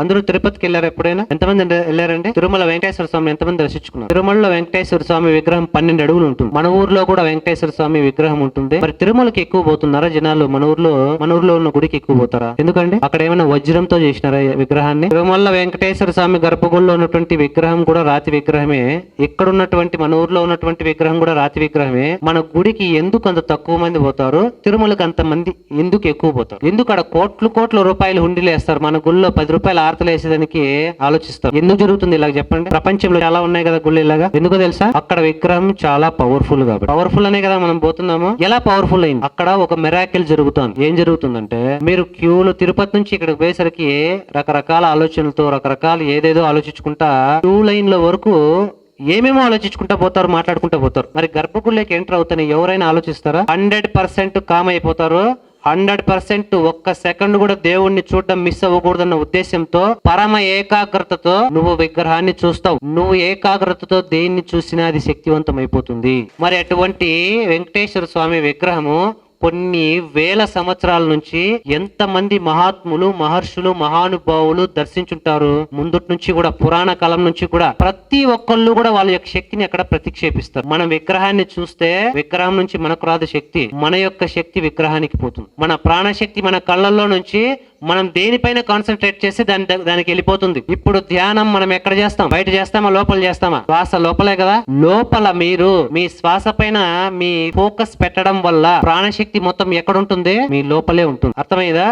అందరూ తిరుపతికి వెళ్ళారు ఎప్పుడైనా? ఎంతమంది వెళ్ళారండి? తిరుమల వెంకటేశ్వర స్వామి ఎంతమంది దర్శించుకున్నారు? తిరుమలలో వెంకటేశ్వర స్వామి విగ్రహం 12 అడుగులు ఉంటుంది. మన ఊర్లో కూడా వెంకటేశ్వర స్వామి విగ్రహం ఉంటుంది. మరి తిరుమలకి ఎక్కువ పోతున్నారా జనాలు? మన ఊర్లో ఉన్న గుడికి ఎక్కువ పోతారా? ఎందుకండి? అక్కడ ఏమైనా వజ్రంతో చేసినారా విగ్రహాన్ని? తిరుమల వెంకటేశ్వర స్వామి గర్భగుడిలో ఉన్నటువంటి విగ్రహం కూడా రాతి విగ్రహమే. ఇక్కడ ఉన్నటువంటి మన ఊర్లో ఉన్నటువంటి విగ్రహం కూడా రాతి విగ్రహమే. మన గుడికి ఎందుకు అంత తక్కువ మంది పోతారు? తిరుమలకి అంత మంది ఎందుకు ఎక్కువ పోతారు? ఎందుకు అక్కడ కోట్ల రూపాయలు హుండీలు వేస్తారు? మన గుళ్ళో 10 రూపాయలు ఆర్తలు వేసేదానికి ఆలోచిస్తారు. ఎందుకు జరుగుతుంది ఇలా చెప్పండి? ప్రపంచంలో చాలా ఉన్నాయి కదా గుళ్ళు ఇలాగా. ఎందుకో తెలుసా? అక్కడ విగ్రహం చాలా పవర్ఫుల్ కాబట్టి. పవర్ఫుల్ అనే కదా మనం పోతున్నాము. ఎలా పవర్ఫుల్ అయింది? అక్కడ ఒక మిరాకిల్ జరుగుతుంది. ఏం జరుగుతుందంటే, మీరు క్యూలు తిరుపతి నుంచి ఇక్కడికి పోయేసరికి రకరకాల ఆలోచనలతో రకరకాల ఏదేదో ఆలోచించుకుంటా క్యూ లైన్ లో వరకు ఏమేమో ఆలోచించుకుంటా పోతారు, మాట్లాడుకుంటా పోతారు. మరి గర్భగుడిలోకి ఎంటర్ అవుతానే ఎవరైనా ఆలోచిస్తారా? 100% కామ్ అయిపోతారు. 100% ఒక్క సెకండ్ కూడా దేవుణ్ణి చూడడం మిస్ అవ్వకూడదన్న ఉద్దేశంతో పరమ ఏకాగ్రతతో నువ్వు విగ్రహాన్ని చూస్తావు. నువ్వు ఏకాగ్రతతో దేన్ని చూసినా అది శక్తివంతం అయిపోతుంది. మరి అటువంటి వెంకటేశ్వర స్వామి విగ్రహము కొన్ని వేల సంవత్సరాల నుంచి ఎంతమంది మహాత్ములు, మహర్షులు, మహానుభావులు దర్శించుంటారు. ముందుటి నుంచి కూడా, పురాణ కాలం నుంచి కూడా ప్రతి ఒక్కళ్ళు కూడా వాళ్ళ యొక్క శక్తిని అక్కడ ప్రతిక్షేపిస్తారు. మనం విగ్రహాన్ని చూస్తే విగ్రహం నుంచి మనకు రాదు శక్తి, మన యొక్క శక్తి విగ్రహానికి పోతుంది. మన ప్రాణశక్తి మన కళ్ళల్లో నుంచి మనం దేనిపైన కాన్సన్ట్రేట్ చేస్తే దానికి వెళ్ళిపోతుంది. ఇప్పుడు ధ్యానం మనం ఎక్కడ చేస్తాం? బయట చేస్తామా? లోపల చేస్తామా? శ్వాస లోపలే కదా. లోపల మీరు మీ శ్వాస పైన మీ ఫోకస్ పెట్టడం వల్ల ప్రాణశక్తి మొత్తం ఎక్కడ ఉంటుంది? మీ లోపలే ఉంటుంది. అర్థమైందా?